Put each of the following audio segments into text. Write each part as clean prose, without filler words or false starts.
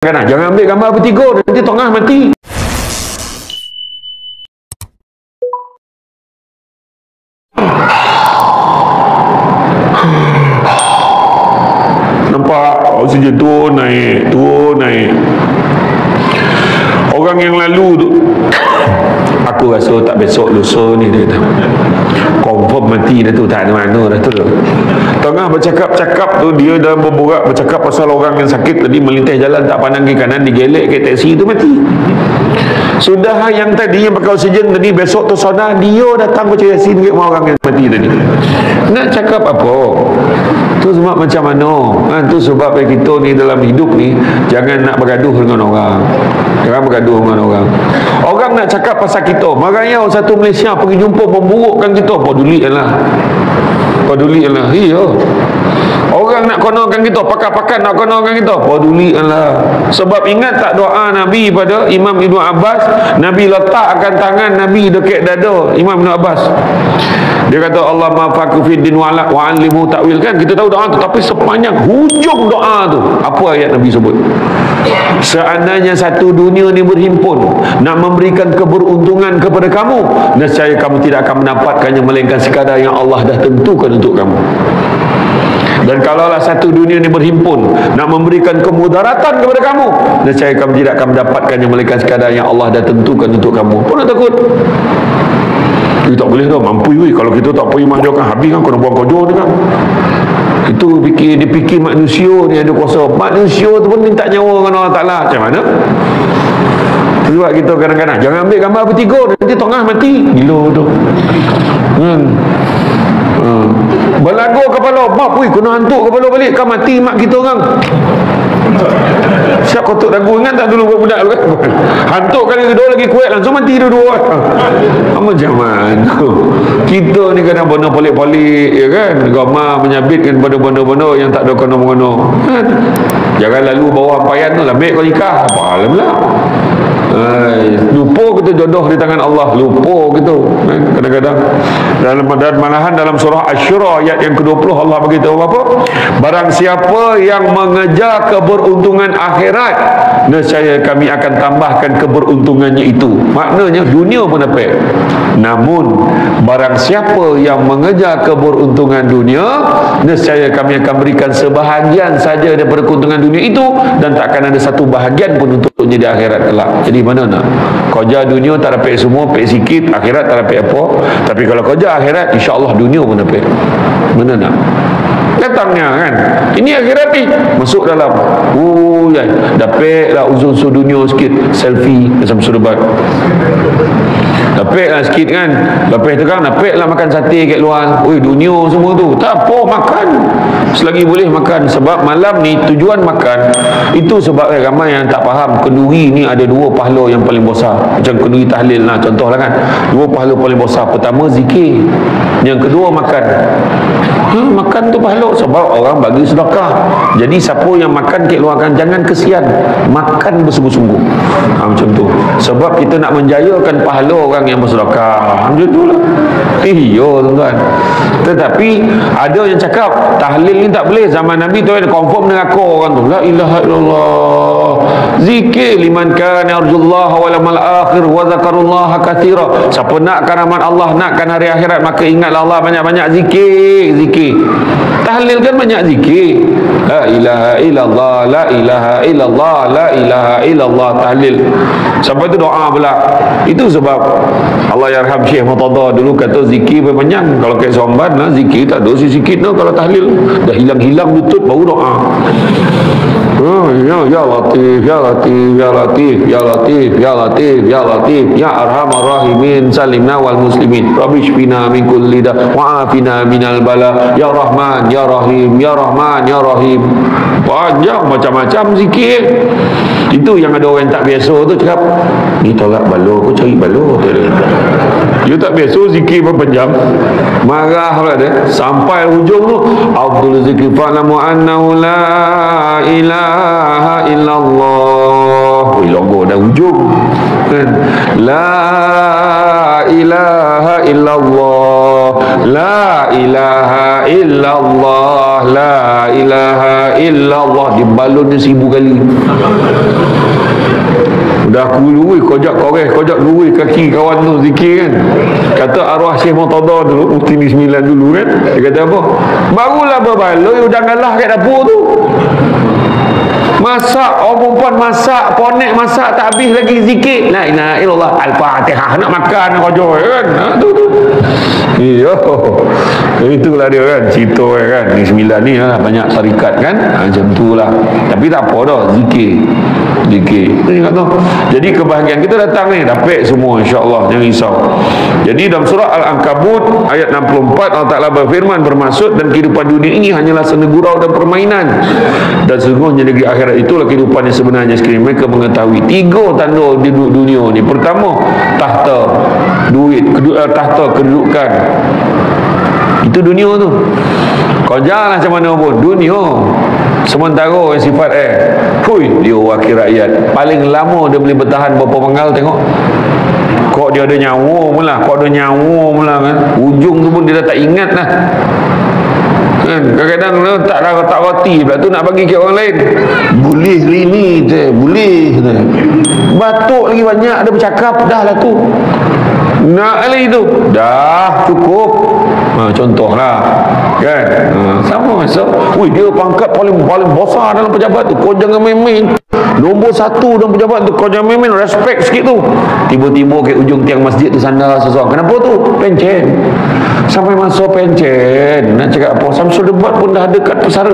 Kadang-kadang jangan ambil gambar bertiga, nanti tengah mati. Nampak oksigen turun naik. Orang yang lalu tu, aku rasa tak besok lusa ni dia kata, confirm mati dah tu, tak ada mana dah tu. Tengah bercakap-cakap tu, dia dah bercakap pasal orang yang sakit tadi melintas jalan tak pandang ke kanan, digelek ke taksi tu, mati. Sudah yang tadi yang pakai oksigen tadi, besok tu saudara dia datang baca Yasin ke orang yang mati tadi. Nak cakap apa? Tu sebab macam mana? Tu sebab kita ni dalam hidup ni jangan nak bergaduh dengan orang. Jangan bergaduh dengan orang. Orang nak cakap pasal kita, marahnya satu Malaysia pergi jumpa memburukkan kita, pedulilah. Iya. Orang nak konorkan kita, pakar-pakar nak konorkan kita, pedulilah. Sebab ingat tak doa Nabi pada Imam Ibn Abbas? Nabi letakkan tangan Nabi dekat dada Imam Ibn Abbas. Dia kata Allah ma'afaku fiddin wa'alimu ta'wil, kan? Kita tahu doa tu, tapi sepanjang hujung doa tu, apa ayat Nabi sebut? Seandainya satu dunia ni berhimpun nak memberikan keberuntungan kepada kamu, nescaya kamu tidak akan mendapatkannya melainkan sekadar yang Allah dah tentukan untuk kamu. Dan kalaulah satu dunia ni berhimpun nak memberikan kemudaratan kepada kamu, nescaya kamu tidak akan mendapatkannya melainkan sekadar yang Allah dah tentukan untuk kamu. Pun nak takut? Tak boleh dah, mampu weh. Kalau kita tak pergi mahjaukan habis kan, kena buang kojo ni kan. Itu dipikir manusia ni ada kuasa. Manusia tu pun minta nyawa dengan Allah Ta'ala. Macam mana? Sebab kita kadang-kadang jangan ambil gambar bertiga, nanti tengah mati. Gila tu. Berlagu kepala mak, weh, kena hantuk kepala balik, kan mati mak kita orang. Siap kotak dagu, ingat tak dulu budak-budak tu kan? Hantuk kali kedua lagi kuat, langsung mati dua-dua. Macam mana? Kita ni kadang benda pelik-pelik, ya kan? Agama menyabitkan benda-benda yang tak ada kena-mengena, kan? Jangan lalu bawa ampayan tu, ambil kau nikah, apa hal pula? Lupa kita jodoh di tangan Allah, lupa gitu kan? Kadang-kadang dan malahan dalam surah Asy-Syura ayat yang ke-20 Allah beritahu apa? Barang siapa yang mengejar keberuntungan akhirat, nescaya kami akan tambahkan keberuntungannya itu. Maknanya dunia pun dapat. Namun barang siapa yang mengejar keberuntungan dunia, nescaya kami akan berikan sebahagian saja daripada keuntungan dunia itu, dan tak akan ada satu bahagian pun untuknya di akhirat kelak. Jadi mana nak? Kerja dunia tak dapat semua, dapat sikit, akhirat tak dapat apa. Tapi kalau kerja akhirat, insya-Allah dunia pun dapat. Mana nak? Datangnya kan, ini akhirat ni masuk dalam ya, dapatlah unsur-unsur dunia sikit, selfie macam surbat, dapatlah sikit kan, lepas tu kan dapatlah makan sate kat luar. Dunia semua tu tak apa, makan selagi boleh makan. Sebab malam ni tujuan makan itu sebab ramai yang tak faham, kenduri ni ada dua pahala yang paling besar. Macam kenduri tahlil lah, contohlah kan, dua pahala paling besar. Pertama zikir, yang kedua makan. Makan tu pahala sebab orang bagi sedekah. Jadi siapa yang makan keluarkan, jangan kesian, makan bersungguh-sungguh. Macam tu. Sebab kita nak menjayakan pahala orang yang bersedekah. Macam tu lah. Iya tuan-tuan. Tetapi ada yang cakap tahlil ni tak boleh. Zaman Nabi tu ada confirm neraka orang tu. La ilaha illallah. Zikir liman kana yarjullaha wal yawmal akhir wa zakarullaha katsira. Siapa nakkan rahmat Allah, nakkan hari akhirat, maka ingatlah Allah banyak-banyak zikir. Tahlil kan banyak zikir. La ilaha illallah, la ilaha illallah, la ilaha illallah, tahlil. Sampai tu doa pula. Itu sebab Allah yarham Syekh Murtada dulu kata zikir berpanjang. Kalau kat Somban lah zikir tak ada sikit lah. Kalau tahlil dah hilang-hilang lutut baru doa. Ya Latif, ya Latif, ya Latif, ya Latif, ya Latif, ya Latif, ya Arhamar Rahimin, salimna wal muslimin, Rabbi shfina min kulli da, wa'afina minal bala, ya Rahman, ya Rahim, ya Rahman, ya Rahim. Panjang macam-macam zikir. Itu yang ada orang tak biasa tu cakap, ni tolak balo, aku cari balo. Dia tak biasa zikir berpanjang, marah pula dia. Sampai hujung tu, Abdul zikir fa'lamu annahu la ilaha illallah. Logo dah hujung kan, la ilaha illallah. la ilaha illallah, la ilaha illallah. Dibalunnya 1000 kali. Dah gurui kojak gurui kaki kawan tu zikir kan. Kata arwah Syekh Murtada dulu, Mufti ni 9 dulu kan, dia kata apa, barulah berbaloi udah ngalah kat dapur tu. Masak, orang perempuan masak, ponek masak tak habis lagi zikir la ilaha illallah, al-fatihah, nak makan kojak kan. Tu iya, itulah dia kan cerita kan. Ni 9 ni lah, banyak tarikat kan, macam tu lah. Tapi tak apa dah, zikir. Jadi kebahagiaan kita datang ni, dapat semua insya-Allah, jangan risau. Jadi dalam surah Al-Ankabut ayat 64 Allah Taala berfirman, bermaksud dan kehidupan dunia ini hanyalah seni gurau dan permainan, dan sesungguhnya negeri akhirat itulah kehidupan yang sebenarnya. Sekiranya mereka mengetahui 3 tanda di dunia ni. Pertama, tahta, duit, tahta, kedudukan. Itu dunia tu. Kau janganlah macam mana pun, dunia sementara yang sifat dia wakil rakyat. Paling lama dia boleh bertahan berapa penggal, tengok. Kok dia ada nyawa mula kan. Ujung tu pun dia dah tak ingat lah kan. Kadang-kadang tak roti pula tu nak bagi ke orang lain. Boleh rini boleh batuk lagi banyak, ada bercakap dah lah tu. Nak lagi tu dah cukup. Contohlah kan, sama masuk. Dia pangkat paling besar dalam pejabat tu, kau jangan main-main. Nombor 1 dalam pejabat tu, kau jangan main-main, respect sikit tu. Tiba-tiba ke ujung tiang masjid tu sandar seseorang. Kenapa tu? Pencen. Sampai masuk pencen. Nak cakap apa? Samsul Debat pun dah ada kad pesara.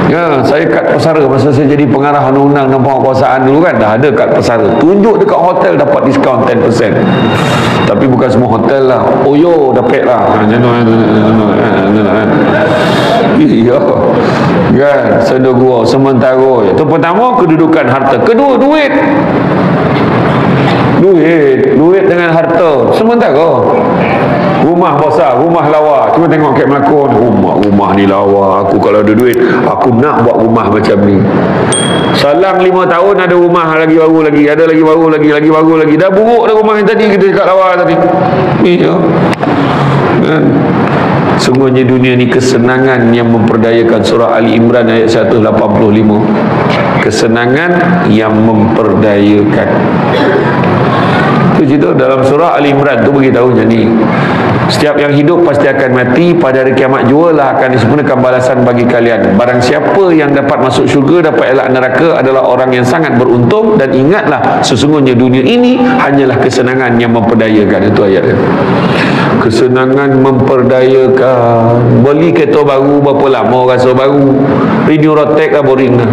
Ya, saya kad pesara masa saya jadi pengarah undang-undang dan penguasaan dulu kan, dah ada kad pesara. Tunjuk dekat hotel dapat diskaun 10%. Tapi bukan semua hotel lah. Oyo dapat lah. Iya. Kan, sedogua sementara. Itu pertama, kedudukan harta. Kedua, duit dengan harta sementara. Rumah besar, rumah lawa. Cuba tengok kat Melaka, rumah ni lawa. Aku kalau ada duit, aku nak buat rumah macam ni. Salang 5 tahun ada rumah lagi baru lagi, ada lagi baru lagi. Dah buruk dah rumah yang tadi kita cakap lawa tadi. Iya. Kan? Sungguhnya dunia ni kesenangan yang memperdayakan. Surah Ali Imran ayat 185. Kesenangan yang memperdayakan. Itu cerita dalam surah Ali Imran tu beritahu jadi setiap yang hidup pasti akan mati, pada hari kiamat jua lah akan disempurnakan balasan bagi kalian. Barang siapa yang dapat masuk syurga, dapat elak neraka adalah orang yang sangat beruntung. Dan ingatlah, sesungguhnya dunia ini hanyalah kesenangan yang memperdayakan. Itu ayatnya. Kesenangan memperdayakan. Beli kereta baru berapa lama rasa baru. Renew rotek lah, boring dah.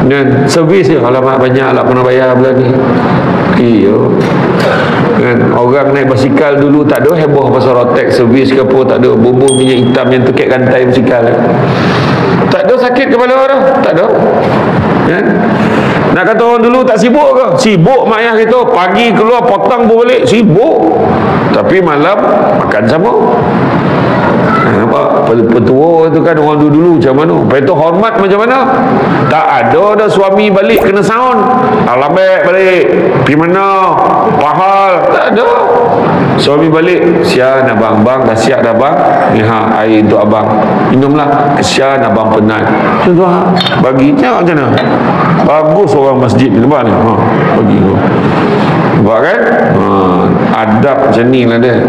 Dan servis dia alamak banyak lah kena bayar bulan ni. Iya kan, orang naik basikal dulu tak ada heboh pasal rotek servis ke apa, tak ada bubur minyak hitam yang tekat rantai basikal, tak ada sakit kepala dah, tak ada kan. Nak kata orang dulu tak sibuk ke? Sibuk mak ayah kita, pagi keluar potong balik sibuk, tapi malam makan sama. Nampak petua tu kan orang dulu macam mana. Lepas tu hormat macam mana? Tak ada dah suami balik kena sound alabek balik pergi mana pahal, tak ada. Suami balik, sian abang, bang dah siap dah bang ni, air untuk abang minumlah, kesian abang penat. Contoh baginya macam mana? Bagus orang masjid ni nampak ni, bagi tu. Nampak kan? Adab macam ni lah dia.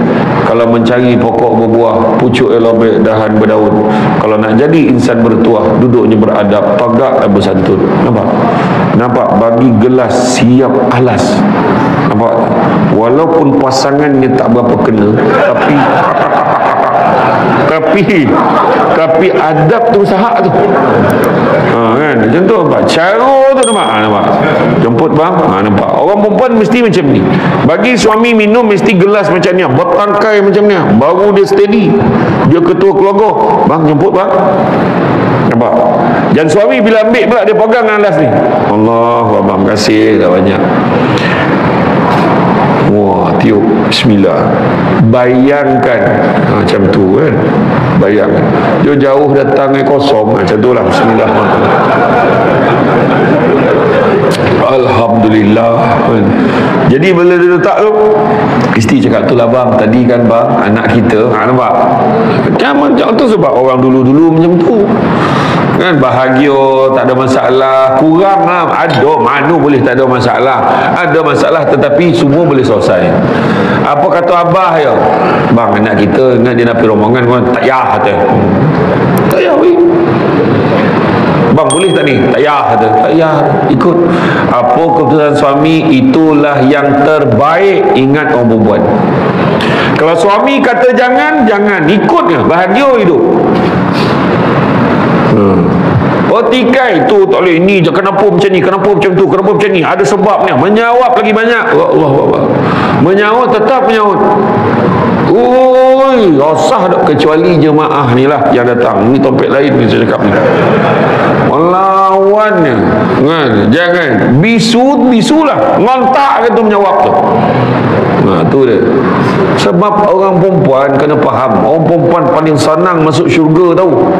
Kalau mencari pokok berbuah, pucuk elobek, dahan berdaun. Kalau nak jadi insan bertuah, duduknya beradab, tagak dan bersantun. Nampak? Bagi gelas siap alas. Nampak? Walaupun pasangannya tak berapa kena, tapi adab tu sahak tu. Kan macam tu nampak, cara tu nampak. Jemput bang, nampak orang perempuan mesti macam ni. Bagi suami minum mesti gelas macam ni, bertangkai macam ni, baru dia steady. Dia ketua keluarga, bang jemput bang, nampak. Dan suami bila ambil pula dia pegang gelas ni, Allah abang kasih dah banyak. Wah, tiup bismillah. Bayangkan macam tu kan. Bayangkan dia jauh datang kosong macam tu lah, bismillah. Alhamdulillah. Jadi bila dia letak tu Isteri cakap, tu lah bang, tadi kan bang, anak kita, nampak? Kan macam tu sebab orang dulu-dulu macam tu. Kan bahagia, tak ada masalah, kurang lah, ada, mana boleh tak ada masalah, ada masalah tetapi semua boleh selesai. Apa kata abah ya, bang anak kita ingat dia nak pergi rombongan, tak payah kata, tak payah weh. Bang boleh tak ni? Tak payah kata, tak payah, ikut apa keputusan suami, itulah yang terbaik. Ingat orang perempuan, kalau suami kata jangan, jangan, ikutnya, bahagia hidup. Oh tikai tu tak boleh, ni kenapa macam ni, kenapa macam tu, kenapa macam ni, ada sebabnya, menyawab lagi banyak. Allah, menyawab, tetap menyawab. Ui, rosah tak, kecuali jemaah ni lah yang datang. Ni topik lain ni saya cakap ni, melawannya kan? Jangan bisulah, ngontak kata menyawab tu. Tu dia. Sebab orang perempuan kena faham, orang perempuan paling senang masuk syurga tahu.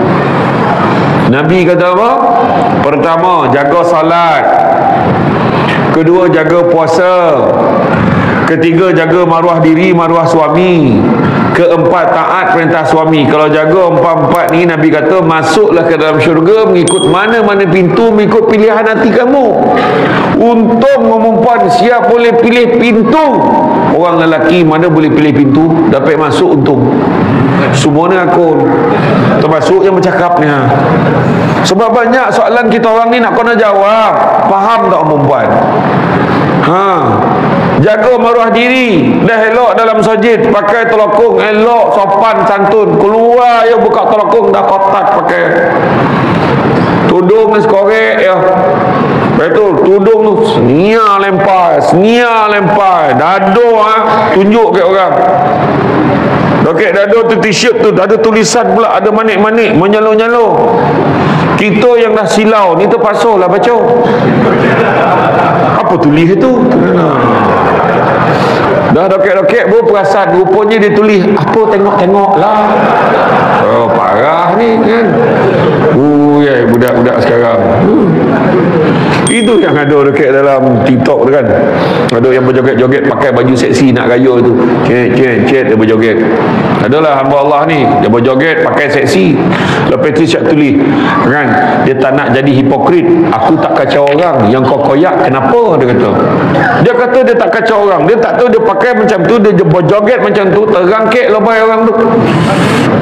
Nabi kata apa? Pertama, jaga salat. Kedua, jaga puasa. Ketiga, jaga maruah diri, maruah suami. Keempat, taat perintah suami. Kalau jaga empat-empat ni, Nabi kata masuklah ke dalam syurga mengikut mana-mana pintu, mengikut pilihan hati kamu. Untung perempuan siap boleh pilih pintu. Orang lelaki mana boleh pilih pintu, dapat masuk untung. Semuanya akun, termasuk yang bercakapnya. Sebab banyak soalan kita orang ni nak kena jawab. Faham tak perempuan? Jaga maruah diri, dah elok dalam masjid, pakai telokong elok, sopan santun. Keluar ya buka telokong dah kotak pakai. Tudung ni sekorek ya. Betul, tudung tu senia lempar, dado tunjuk ke orang. Okey, dado tu t-shirt tu ada tulisan pula, ada manik-manik menyalo-nyalo. Kita yang dah silau ni terpaksa lah baca. Apa tulis itu? Dah dokek-dokek baru perasan, rupanya dia tulis apa, tengok-tengok lah. Oh parah ni kan. Budak-budak sekarang. Itu yang ada dekat dalam TikTok tu kan. Ada yang berjoget-joget pakai baju seksi nak raya tu. Cet dia berjoget. Adalah hamba Allah ni, dia berjoget pakai seksi. Lepas tu siap tulis kan, dia tak nak jadi hipokrit. Aku tak kacau orang, yang kau koyak kenapa, dia kata. Dia kata dia tak kacau orang, dia tak tahu dia pakai macam tu, dia berjoget macam tu, terangkek lobai orang tu.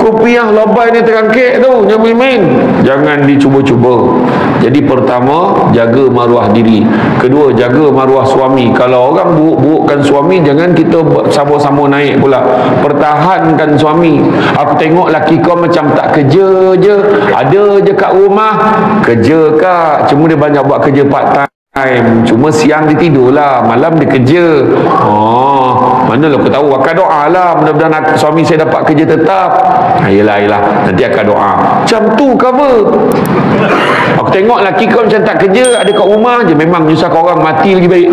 Kopiah lobai ni terangkek tu, jangan main-main. Jangan dicuba-cuba. Jadi pertama, jaga maruah diri. Kedua, jaga maruah suami. Kalau orang buruk-burukkan suami, jangan kita sama-sama naik pula. Pertahankan suami. Aku tengok laki kau macam tak kerja je, ada je kat rumah. Kerja kak, cuma dia banyak buat kerja part time. Cuma siang dia tidur lah, malam dia kerja. Manalah aku tahu. Akak doa lah, mudah-mudahan suami saya dapat kerja tetap. Yelah, nanti akak doa. Macam tu cover. Aku tengok laki kau macam tak kerja, ada kat rumah je, memang nyusahkan orang, mati lagi baik.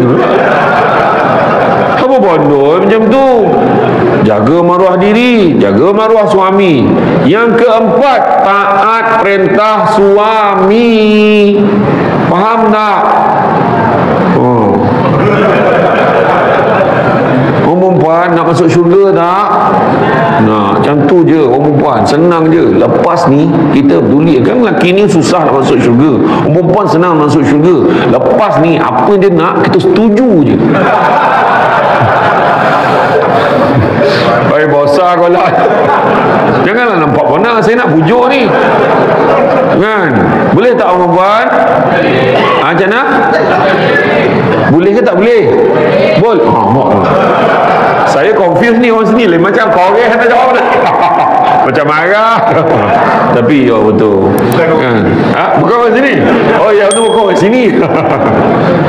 Apa bodoh macam tu? Jaga maruah diri, jaga maruah suami. Yang keempat, taat perintah suami. Faham tak? Orang perempuan nak masuk syurga tak? Nah, macam tu je orang perempuan, senang je. Lepas ni kita peduli kan, lelaki ni susah nak masuk syurga, orang perempuan senang masuk syurga. Lepas ni apa dia nak, kita setuju je. Baik bosa kau lah. Janganlah nampak pernah saya nak bujuk ni kan. Boleh tak orang perempuan? Macam mana? Boleh ke tak boleh? Boleh. Saya confuse ni orang sini lain macam kau orang nak jawab dah. Macam marah. Tapi ya betul kan? Bukan orang sini. Oh ya betul, bukan orang sini.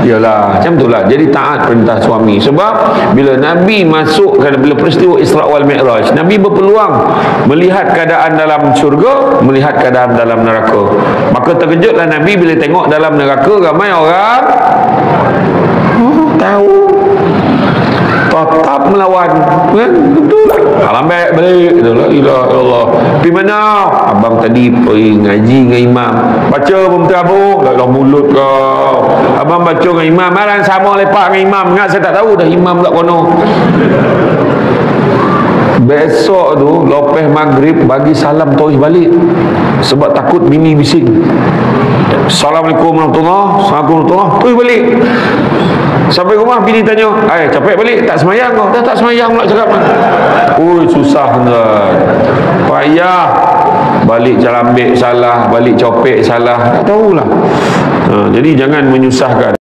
Yalah, macam tu lah. Jadi taat perintah suami. Sebab bila Nabi masukkan, bila peristiwa Isra wal Mi'raj, Nabi berpeluang melihat keadaan dalam syurga, melihat keadaan dalam neraka. Maka terkejutlah Nabi bila tengok dalam neraka ramai orang tahu. tetap melawan, kan? Betul. Lambat balik, la ilaha illallah. Pergi mana? Abang tadi pergi ngaji dengan imam. Baca pun terabuk, la mulut kau. Abang baca dengan imam, malah sama lepak dengan imam. Ingat saya tak tahu dah imam kat kono. Besok tu lepas maghrib bagi salam terus balik sebab takut bini bising. Assalamualaikum warahmatullahi wabarakatuh. Terus balik. Sampai rumah bini tanya, capek balik tak semayang kau? Dah tak semayang pula cakap. Ui, susah kan. Payah. Balik calambek salah, balik copek salah. Tak tahulah. Jadi jangan menyusahkan.